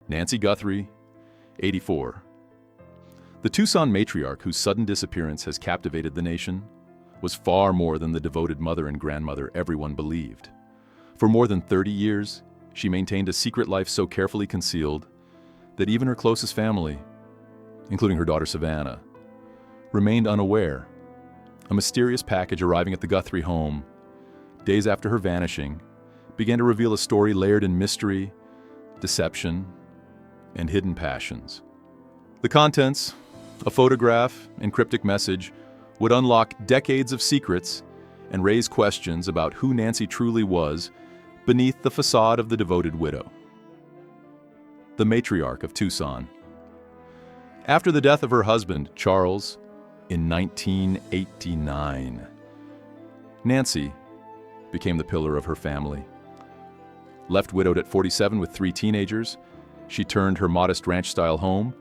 Nancy Guthrie, 84. The Tucson matriarch whose sudden disappearance has captivated the nation was far more than the devoted mother and grandmother everyone believed. For more than 30 years, she maintained a secret life so carefully concealed that even her closest family, including her daughter Savannah, remained unaware. A mysterious package arriving at the Guthrie home, days after her vanishing, began to reveal a story layered in mystery, deception, and hidden passions. The contents, a photograph and cryptic message, would unlock decades of secrets and raise questions about who Nancy truly was beneath the facade of the devoted widow. The matriarch of Tucson. After the death of her husband, Charles, in 1989, Nancy became the pillar of her family. Left widowed at 47 with 3 teenagers, she turned her modest ranch-style home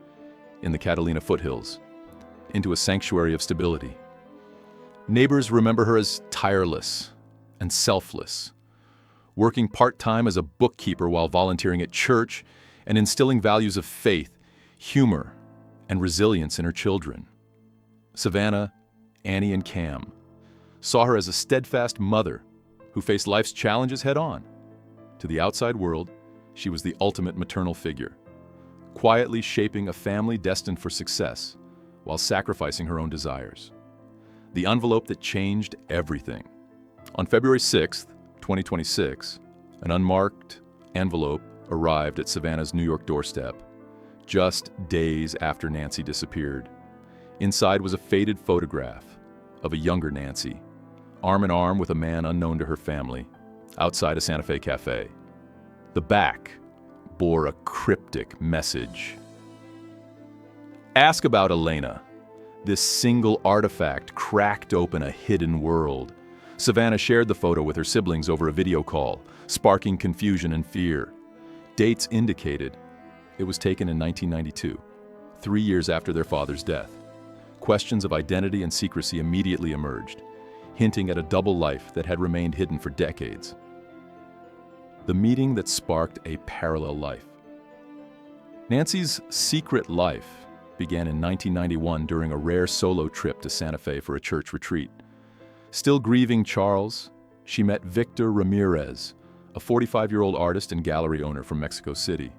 in the Catalina foothills into a sanctuary of stability. Neighbors remember her as tireless and selfless, working part-time as a bookkeeper while volunteering at church and instilling values of faith, humor, and resilience in her children. Savannah, Annie, and Cam saw her as a steadfast mother who faced life's challenges head-on. To the outside world, she was the ultimate maternal figure, quietly shaping a family destined for success while sacrificing her own desires. The envelope that changed everything. On February 6th, 2026, an unmarked envelope arrived at Savannah's New York doorstep, just days after Nancy disappeared. Inside was a faded photograph of a younger Nancy, arm in arm with a man unknown to her family, outside a Santa Fe cafe. The back bore a cryptic message. Ask about Elena. This single artifact cracked open a hidden world. Savannah shared the photo with her siblings over a video call, sparking confusion and fear. Dates indicated it was taken in 1992, 3 years after their father's death. Questions of identity and secrecy immediately emerged, hinting at a double life that had remained hidden for decades. The meeting that sparked a parallel life. Nancy's secret life began in 1991 during a rare solo trip to Santa Fe for a church retreat. Still grieving Charles, she met Victor Ramirez, a 45-year-old artist and gallery owner from Mexico City.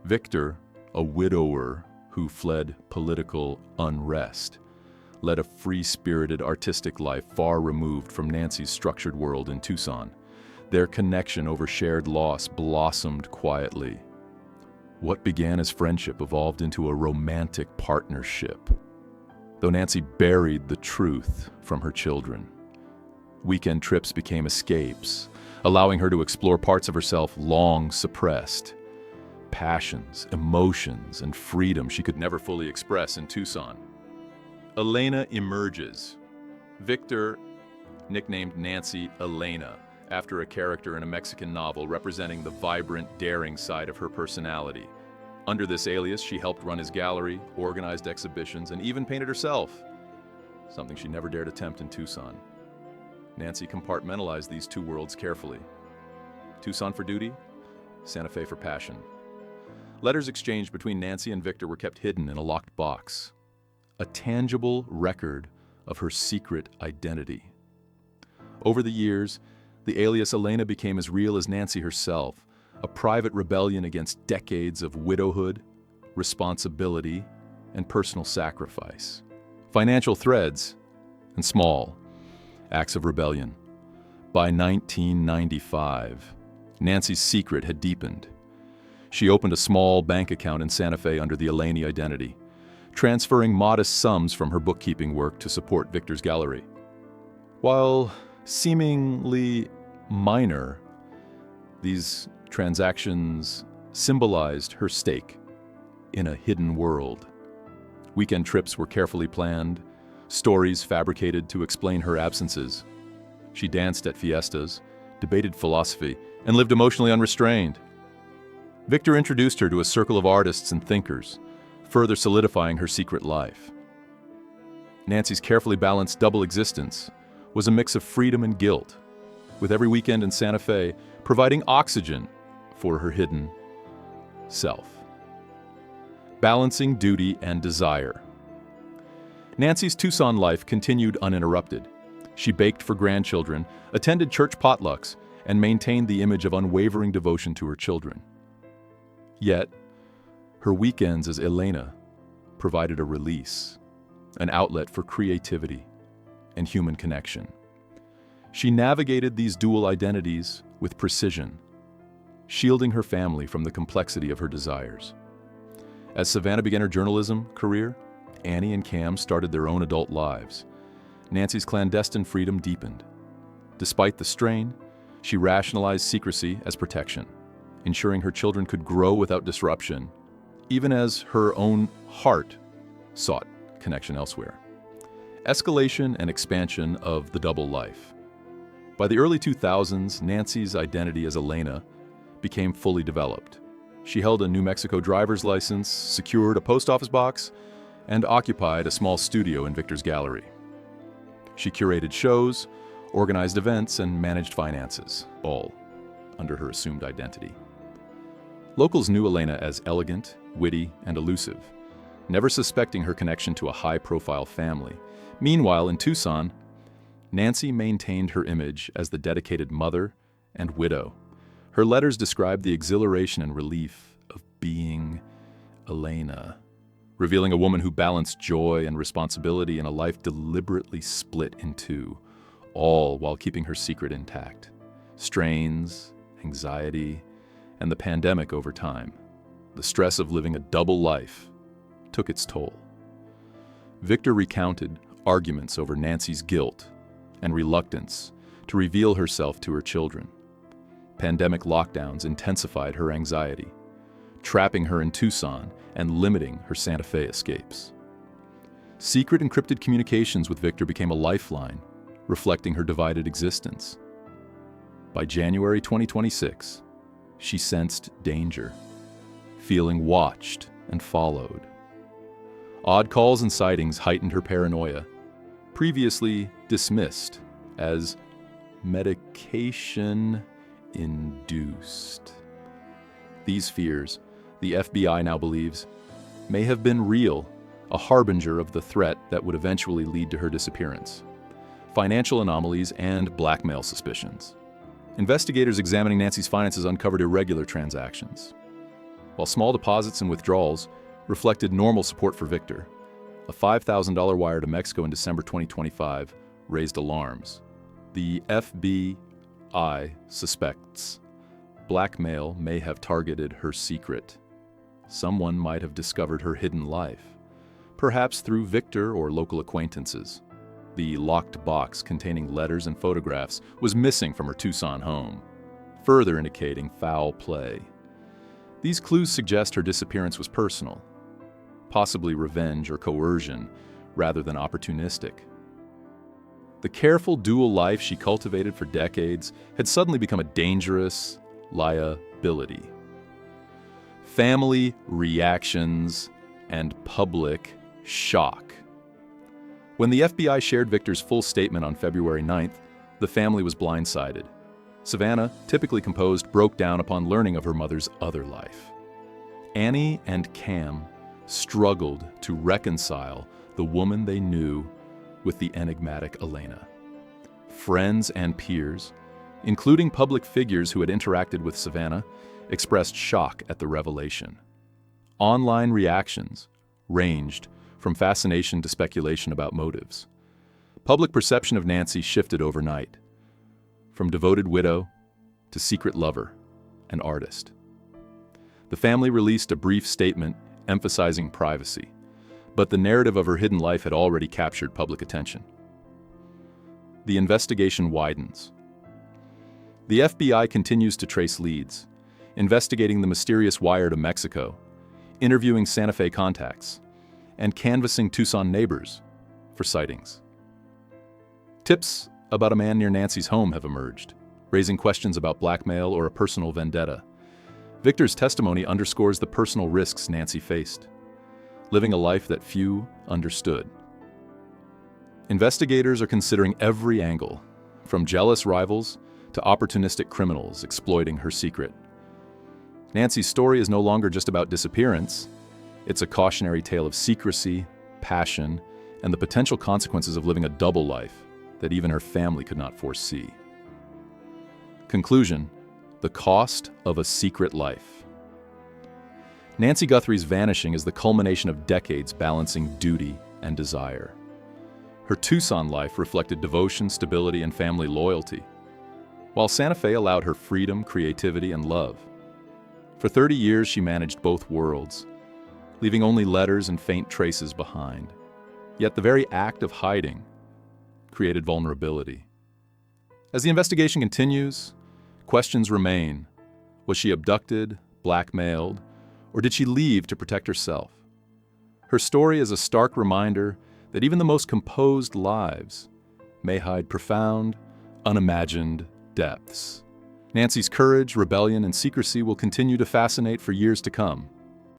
Victor, a widower who fled political unrest, led a free-spirited artistic life far removed from Nancy's structured world in Tucson. Their connection over shared loss blossomed quietly. What began as friendship evolved into a romantic partnership, though Nancy buried the truth from her children. Weekend trips became escapes, allowing her to explore parts of herself long suppressed. Passions, emotions, and freedom she could never fully express in Tucson. Elena emerges. Victor, nicknamed Nancy Elena, after a character in a Mexican novel representing the vibrant, daring side of her personality. Under this alias, she helped run his gallery, organized exhibitions, and even painted herself, something she never dared attempt in Tucson. Nancy compartmentalized these two worlds carefully. Tucson for duty, Santa Fe for passion. Letters exchanged between Nancy and Victor were kept hidden in a locked box, a tangible record of her secret identity. Over the years, the alias Elena became as real as Nancy herself, a private rebellion against decades of widowhood, responsibility, and personal sacrifice. Financial threads and small acts of rebellion. By 1995, Nancy's secret had deepened. She opened a small bank account in Santa Fe under the Eleni identity, transferring modest sums from her bookkeeping work to support Victor's gallery. While seemingly minor, these transactions symbolized her stake in a hidden world. Weekend trips were carefully planned, stories fabricated to explain her absences. She danced at fiestas, debated philosophy, and lived emotionally unrestrained. Victor introduced her to a circle of artists and thinkers, further solidifying her secret life. Nancy's carefully balanced double existence was a mix of freedom and guilt, with every weekend in Santa Fe providing oxygen for her hidden self. Balancing duty and desire. Nancy's Tucson life continued uninterrupted. She baked for grandchildren, attended church potlucks, and maintained the image of unwavering devotion to her children. Yet, her weekends as Elena provided a release, an outlet for creativity and human connection. She navigated these dual identities with precision, shielding her family from the complexity of her desires. As Savannah began her journalism career, Annie and Cam started their own adult lives. Nancy's clandestine freedom deepened. Despite the strain, she rationalized secrecy as protection, ensuring her children could grow without disruption, even as her own heart sought connection elsewhere. Escalation and expansion of the double life. By the early 2000s, Nancy's identity as Elena became fully developed. She held a New Mexico driver's license, secured a post office box, and occupied a small studio in Victor's gallery. She curated shows, organized events, and managed finances, all under her assumed identity. Locals knew Elena as elegant, witty, and elusive, never suspecting her connection to a high-profile family. Meanwhile, in Tucson, Nancy maintained her image as the dedicated mother and widow. Her letters described the exhilaration and relief of being Elena, revealing a woman who balanced joy and responsibility in a life deliberately split in two, all while keeping her secret intact. Strains, anxiety, and the pandemic over time, the stress of living a double life, took its toll. Victor recounted arguments over Nancy's guilt and reluctance to reveal herself to her children. Pandemic lockdowns intensified her anxiety, trapping her in Tucson and limiting her Santa Fe escapes. Secret encrypted communications with Victor became a lifeline, reflecting her divided existence. By January 2026, she sensed danger, feeling watched and followed. Odd calls and sightings heightened her paranoia, previously dismissed as medication-induced. These fears, the FBI now believes, may have been real, a harbinger of the threat that would eventually lead to her disappearance. Financial anomalies and blackmail suspicions. Investigators examining Nancy's finances uncovered irregular transactions. While small deposits and withdrawals reflected normal support for Victor, a $5,000 wire to Mexico in December 2025 raised alarms. The FBI suspects blackmail may have targeted her secret. Someone might have discovered her hidden life, perhaps through Victor or local acquaintances. The locked box containing letters and photographs was missing from her Tucson home, further indicating foul play. These clues suggest her disappearance was personal, possibly revenge or coercion rather than opportunistic. The careful dual life she cultivated for decades had suddenly become a dangerous liability. Family reactions and public shock. When the FBI shared Victor's full statement on February 9th, the family was blindsided. Savannah, typically composed, broke down upon learning of her mother's other life. Annie and Cam struggled to reconcile the woman they knew with the enigmatic Elena. Friends and peers, including public figures who had interacted with Savannah, expressed shock at the revelation. Online reactions ranged from fascination to speculation about motives. Public perception of Nancy shifted overnight, from devoted widow to secret lover and artist. The family released a brief statement emphasizing privacy, but the narrative of her hidden life had already captured public attention. The investigation widens. The FBI continues to trace leads, investigating the mysterious wire to Mexico, interviewing Santa Fe contacts, and canvassing Tucson neighbors for sightings. Tips about a man near Nancy's home have emerged, raising questions about blackmail or a personal vendetta. Victor's testimony underscores the personal risks Nancy faced, living a life that few understood. Investigators are considering every angle, from jealous rivals to opportunistic criminals exploiting her secret. Nancy's story is no longer just about disappearance. It's a cautionary tale of secrecy, passion, and the potential consequences of living a double life that even her family could not foresee. Conclusion: the cost of a secret life. Nancy Guthrie's vanishing is the culmination of decades balancing duty and desire. Her Tucson life reflected devotion, stability, and family loyalty, while Santa Fe allowed her freedom, creativity, and love. For 30 years, she managed both worlds, leaving only letters and faint traces behind. Yet the very act of hiding created vulnerability. As the investigation continues, questions remain. Was she abducted, blackmailed, or did she leave to protect herself? Her story is a stark reminder that even the most composed lives may hide profound, unimagined depths. Nancy's courage, rebellion, and secrecy will continue to fascinate for years to come.